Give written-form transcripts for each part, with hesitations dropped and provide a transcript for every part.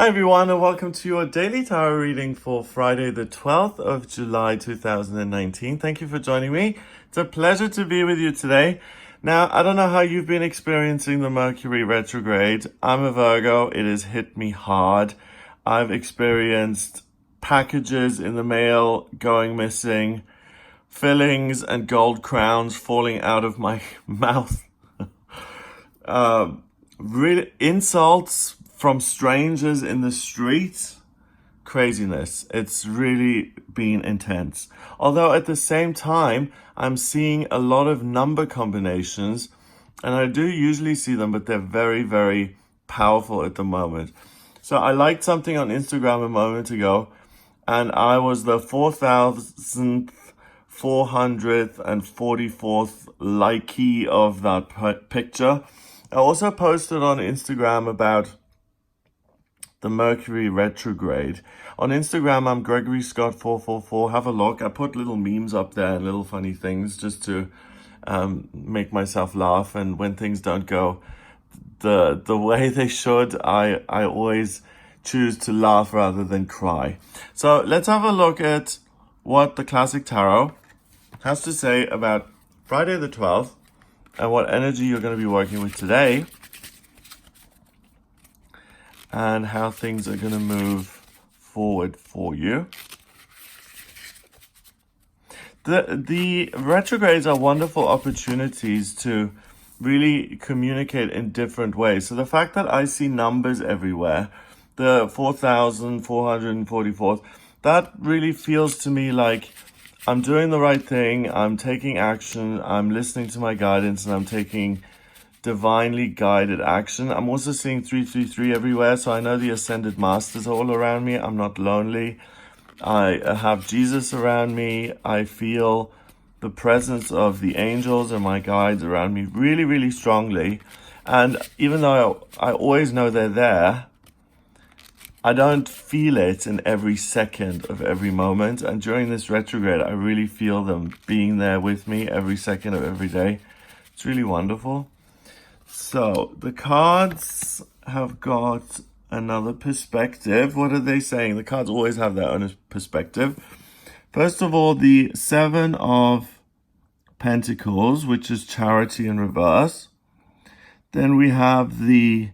Hi everyone, and welcome to your daily tarot reading for Friday the 12th of July 2019. Thank you for joining me. It's a pleasure to be with you today. Now, I don't know how you've been experiencing the Mercury retrograde. I'm a Virgo. It has hit me hard. I've experienced packages in the mail going missing, fillings and gold crowns falling out of my mouth. Really, insults from strangers in the street. Craziness. It's really been intense. Although at the same time, I'm seeing a lot of number combinations, and I do usually see them, but they're very, very powerful at the moment. So I liked something on Instagram a moment ago, and I was the 4,444th likey of that picture. I also posted on Instagram about the Mercury retrograde. On Instagram, I'm Gregory Scott 444. Have a look. I put little memes up there and little funny things just to make myself laugh. And when things don't go the way they should, I always choose to laugh rather than cry. So let's have a look at what the Classic Tarot has to say about Friday the 12th and what energy you're going to be working with today, and how things are going to move forward for you. The retrogrades are wonderful opportunities to really communicate in different ways. So the fact that I see numbers everywhere, the 4,444th, that really feels to me like I'm doing the right thing, I'm taking action, I'm listening to my guidance, and I'm taking divinely guided action. I'm also seeing 333 everywhere, so I know the Ascended Masters are all around me. I'm not lonely. I have Jesus around me. I feel the presence of the angels and my guides around me really, really strongly. And even though I always know they're there, I don't feel it in every second of every moment. And during this retrograde, I really feel them being there with me every second of every day. It's really wonderful. So the cards have got another perspective. What are they saying? The cards always have their own perspective. First of all, the Seven of Pentacles, which is charity in reverse. Then we have the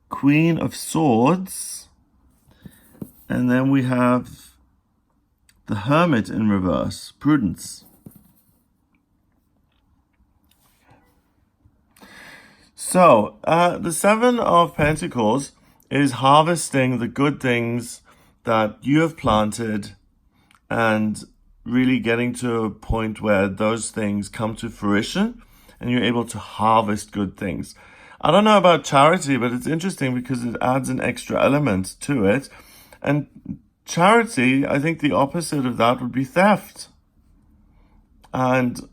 Queen of Swords. And then we have the Hermit in reverse, prudence. So, the Seven of Pentacles is harvesting the good things that you have planted and really getting to a point where those things come to fruition and you're able to harvest good things. I don't know about charity, but it's interesting because it adds an extra element to it. And charity, I think the opposite of that would be theft and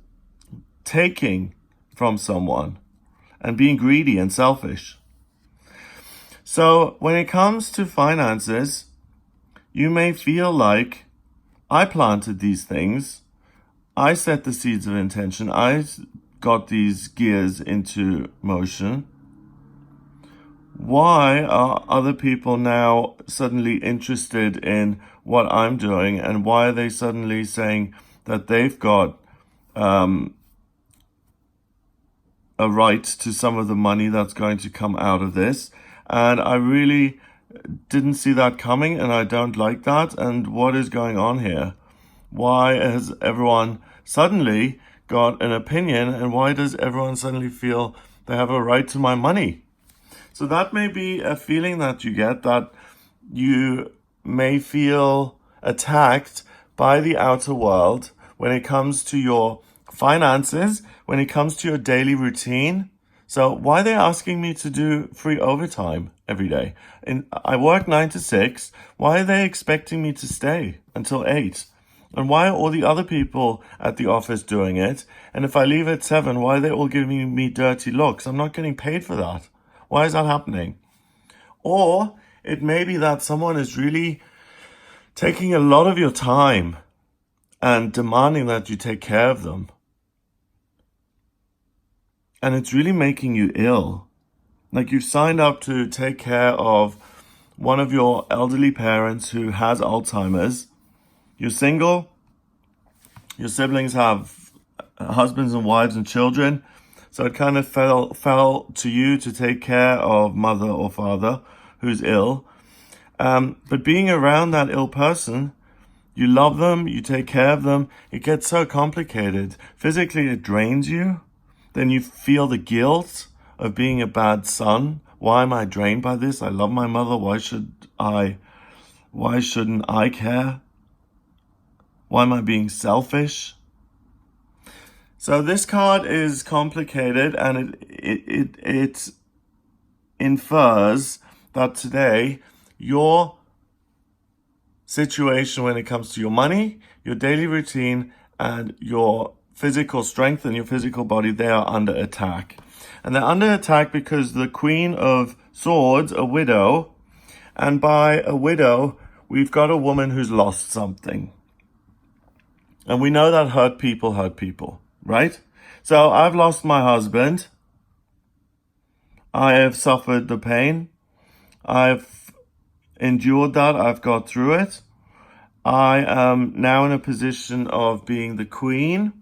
taking from someone and being greedy and selfish. So when it comes to finances, you may feel like I planted these things, I set the seeds of intention, I got these gears into motion. Why are other people now suddenly interested in what I'm doing, and why are they suddenly saying that they've got a right to some of the money that's going to come out of this? And I really didn't see that coming, and I don't like that. And what is going on here? Why has everyone suddenly got an opinion, and why does everyone suddenly feel they have a right to my money? So that may be a feeling that you get, that you may feel attacked by the outer world when it comes to your finances, when it comes to your daily routine. So why are they asking me to do free overtime every day? I work 9 to 6. Why are they expecting me to stay until 8? And why are all the other people at the office doing it? And if I leave at 7, why are they all giving me dirty looks? I'm not getting paid for that. Why is that happening? Or it may be that someone is really taking a lot of your time and demanding that you take care of them. And it's really making you ill. Like, you've signed up to take care of one of your elderly parents who has Alzheimer's. You're single. Your siblings have husbands and wives and children. So it kind of fell to you to take care of mother or father who's ill. But being around that ill person, you love them, you take care of them, it gets so complicated. Physically, it drains you. Then you feel the guilt of being a bad son. Why am I drained by this? I love my mother. Why shouldn't I care? Why am I being selfish? So this card is complicated, and it infers that today your situation when it comes to your money, your daily routine, and your physical strength and your physical body, they are under attack. And they're under attack because the Queen of Swords, a widow, and by a widow, we've got a woman who's lost something. And we know that hurt people, right? So I've lost my husband. I have suffered the pain. I've endured that. I've got through it. I am now in a position of being the Queen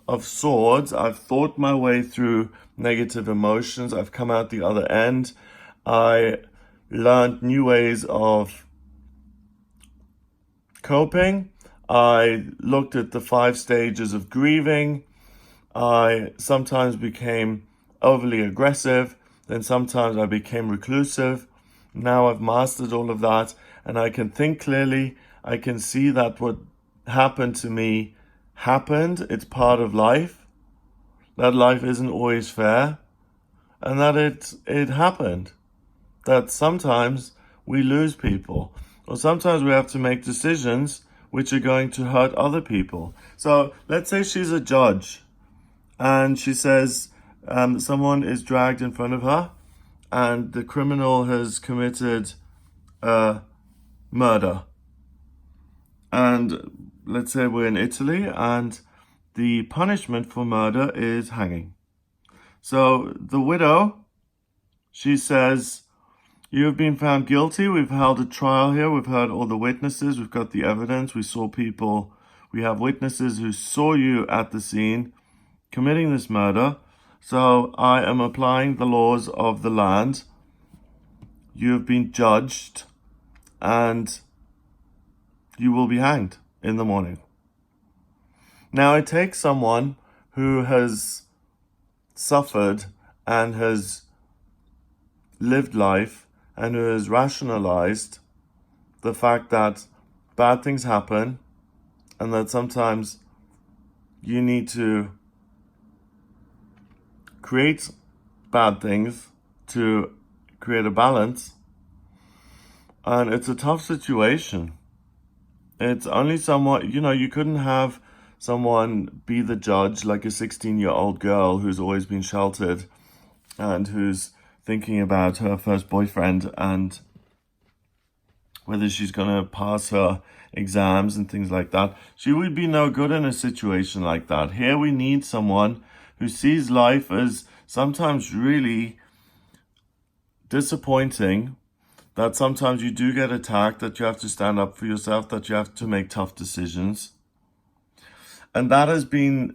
of Swords. I've thought my way through negative emotions. I've come out the other end. I learned new ways of coping. I looked at the 5 stages of grieving. I sometimes became overly aggressive. Then sometimes I became reclusive. Now I've mastered all of that, and I can think clearly. I can see that what happened to me happened. It's part of life. That life isn't always fair, and that it happened. That sometimes we lose people, or sometimes we have to make decisions which are going to hurt other people. So let's say she's a judge, and she says someone is dragged in front of her, and the criminal has committed a murder. And let's say we're in Italy, and the punishment for murder is hanging. So the widow, she says, you have been found guilty. We've held a trial here. We've heard all the witnesses. We've got the evidence. We have witnesses who saw you at the scene committing this murder. So I am applying the laws of the land. You have been judged, and you will be hanged in the morning. Now, it takes someone who has suffered and has lived life and who has rationalized the fact that bad things happen and that sometimes you need to create bad things to create a balance. And it's a tough situation. It's only someone, you couldn't have someone be the judge like a 16-year-old girl who's always been sheltered and who's thinking about her first boyfriend and whether she's going to pass her exams and things like that. She would be no good in a situation like that. Here we need someone who sees life as sometimes really disappointing, that sometimes you do get attacked, that you have to stand up for yourself, that you have to make tough decisions. And that has been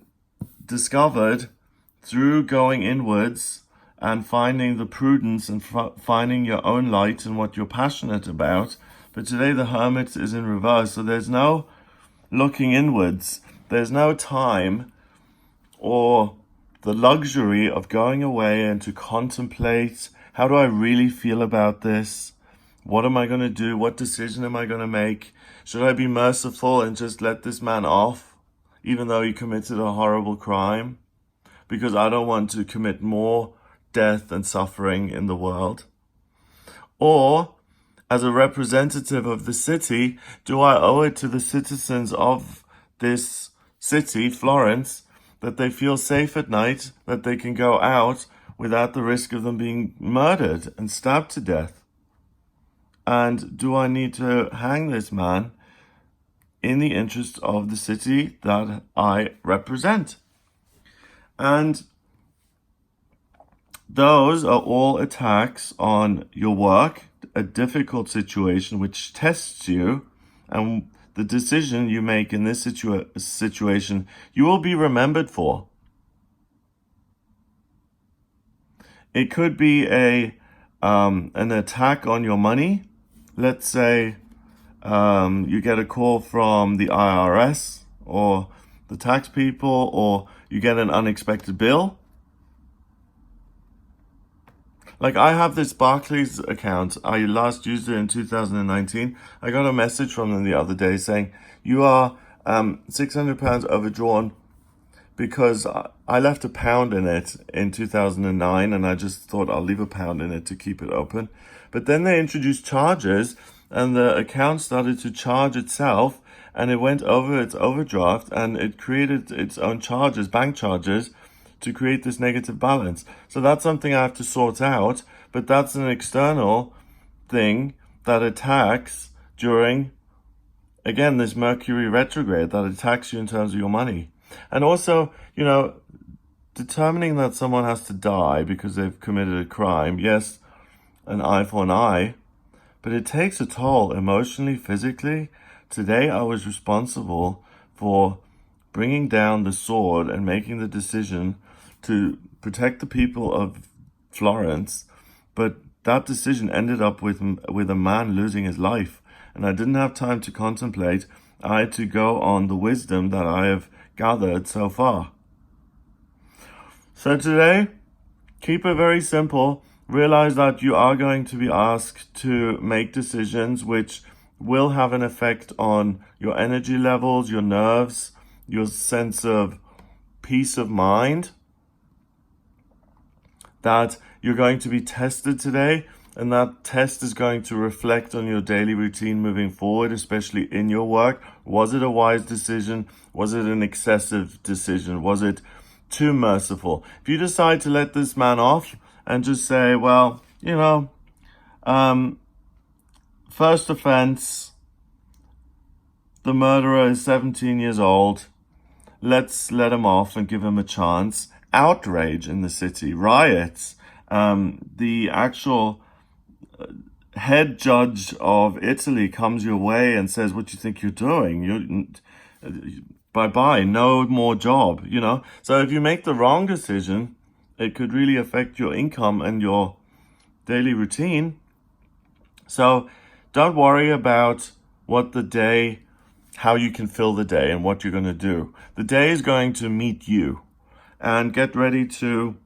discovered through going inwards and finding the prudence and finding your own light and what you're passionate about. But today the Hermit is in reverse, so there's no looking inwards. There's no time or the luxury of going away and to contemplate, how do I really feel about this? What am I going to do? What decision am I going to make? Should I be merciful and just let this man off, even though he committed a horrible crime? Because I don't want to commit more death and suffering in the world. Or, as a representative of the city, do I owe it to the citizens of this city, Florence, that they feel safe at night, that they can go out without the risk of them being murdered and stabbed to death? And do I need to hang this man in the interest of the city that I represent? And those are all attacks on your work, a difficult situation which tests you, and the decision you make in this situation, you will be remembered for. It could be an attack on your money. Let's say you get a call from the IRS or the tax people, or you get an unexpected bill. Like, I have this Barclays account. I last used it in 2019. I got a message from them the other day saying, you are £600 overdrawn, because I left £1 in it in 2009, and I just thought I'll leave £1 in it to keep it open. But then they introduced charges, and the account started to charge itself, and it went over its overdraft, and it created its own charges, bank charges, to create this negative balance. So that's something I have to sort out, but that's an external thing that attacks during, again, this Mercury retrograde, that attacks you in terms of your money. And also, determining that someone has to die because they've committed a crime, yes, an eye for an eye, but it takes a toll emotionally, physically. Today I was responsible for bringing down the sword and making the decision to protect the people of Florence, but that decision ended up with a man losing his life, and I didn't have time to contemplate. I had to go on the wisdom that I have gathered so far. So today, keep it very simple. Realize that you are going to be asked to make decisions which will have an effect on your energy levels, your nerves, your sense of peace of mind. That you're going to be tested today, and that test is going to reflect on your daily routine moving forward, especially in your work. Was it a wise decision? Was it an excessive decision? Was it too merciful? If you decide to let this man off and just say, well, first offense, the murderer is 17 years old, let's let him off and give him a chance. Outrage in the city, riots. The actual head judge of Italy comes your way and says, what do you think you're doing? Bye-bye, no more job, So if you make the wrong decision, it could really affect your income and your daily routine. So don't worry about how you can fill the day and what you're going to do. The day is going to meet you. And get ready to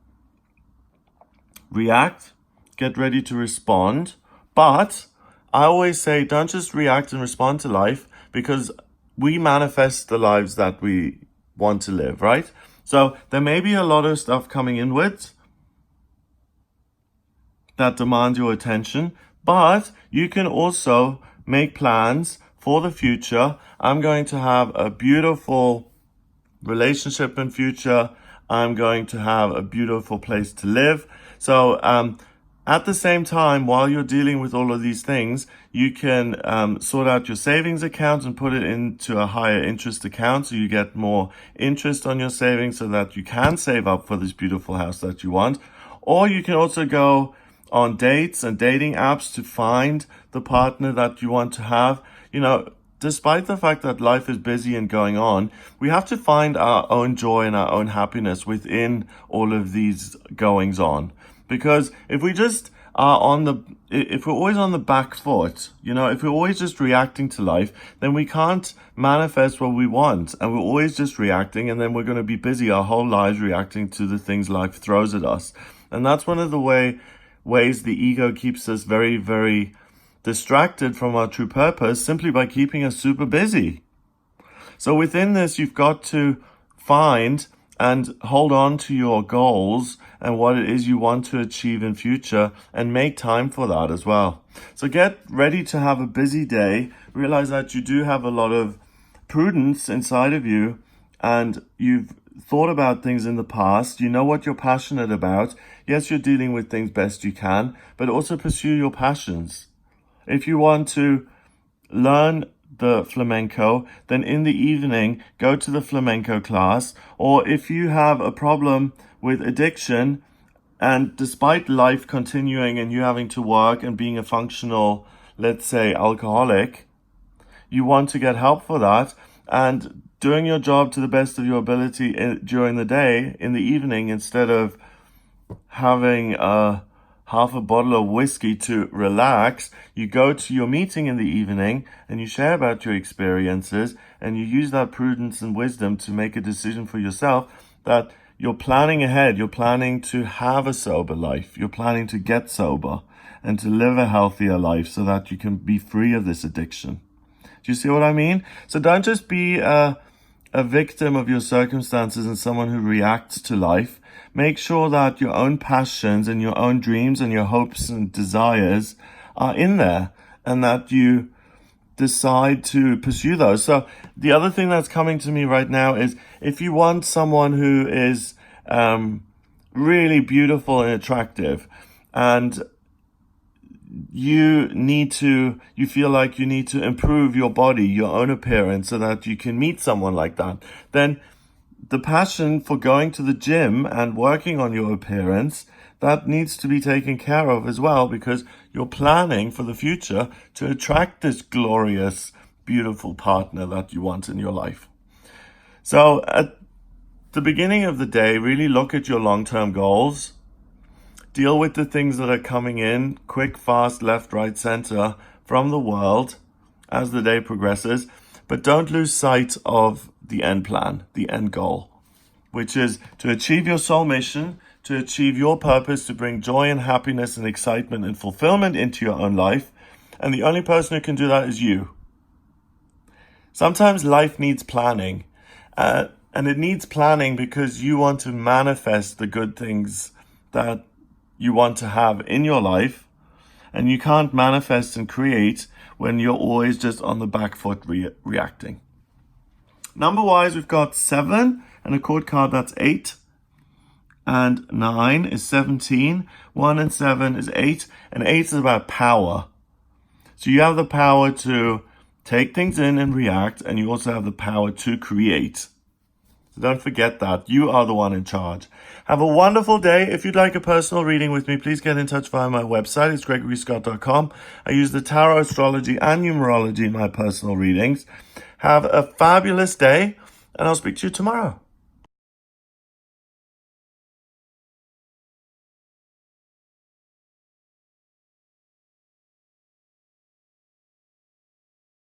react, get ready to respond. But I always say, don't just react and respond to life, because we manifest the lives that we want to live, right? So there may be a lot of stuff coming inwards that demands your attention, but you can also make plans for the future. I'm going to have a beautiful relationship in future. I'm going to have a beautiful place to live. So at the same time, while you're dealing with all of these things, you can sort out your savings account and put it into a higher interest account, so you get more interest on your savings so that you can save up for this beautiful house that you want. Or you can also go on dates and dating apps to find the partner that you want to have. Despite the fact that life is busy and going on, we have to find our own joy and our own happiness within all of these goings on. Because if we just if we're always on the back foot, if we're always just reacting to life, then we can't manifest what we want. And we're always just reacting, and then we're going to be busy our whole lives reacting to the things life throws at us. And that's one of the ways the ego keeps us very, very distracted from our true purpose, simply by keeping us super busy. So within this, you've got to find and hold on to your goals and what it is you want to achieve in future, and make time for that as well. So get ready to have a busy day. Realize that you do have a lot of prudence inside of you, and you've thought about things in the past. You know what you're passionate about. Yes, you're dealing with things best you can, but also pursue your passions. If you want to learn the flamenco, then in the evening, go to the flamenco class. Or if you have a problem with addiction, And despite life continuing and you having to work and being a functional, let's say, alcoholic, you want to get help for that. And doing your job to the best of your ability during the day, in the evening, instead of having half a bottle of whiskey to relax, you go to your meeting in the evening and you share about your experiences and you use that prudence and wisdom to make a decision for yourself that you're planning ahead. You're planning to have a sober life. You're planning to get sober and to live a healthier life so that you can be free of this addiction. Do you see what I mean? So don't just be a victim of your circumstances and someone who reacts to life. Make sure that your own passions and your own dreams and your hopes and desires are in there and that you decide to pursue those. So the other thing that's coming to me right now is if you want someone who is really beautiful and attractive and you feel like you need to improve your body, your own appearance, so that you can meet someone like that, then the passion for going to the gym and working on your appearance, that needs to be taken care of as well, because you're planning for the future to attract this glorious, beautiful partner that you want in your life. So at the beginning of the day, really look at your long-term goals. Deal with the things that are coming in quick, fast, left, right, center from the world as the day progresses. But don't lose sight of the end plan, the end goal, which is to achieve your soul mission, to achieve your purpose, to bring joy and happiness and excitement and fulfillment into your own life. And the only person who can do that is you. Sometimes life needs planning. And it needs planning because you want to manifest the good things that you want to have in your life. And you can't manifest and create when you're always just on the back foot reacting. Number-wise, we've got 7 and a chord card that's 8. And 9 is 17. 1 and 7 is 8. And 8 is about power. So you have the power to take things in and react. And you also have the power to create. So don't forget that. You are the one in charge. Have a wonderful day. If you'd like a personal reading with me, please get in touch via my website. It's gregoryscott.com. I use the tarot, astrology, and numerology in my personal readings. Have a fabulous day, and I'll speak to you tomorrow.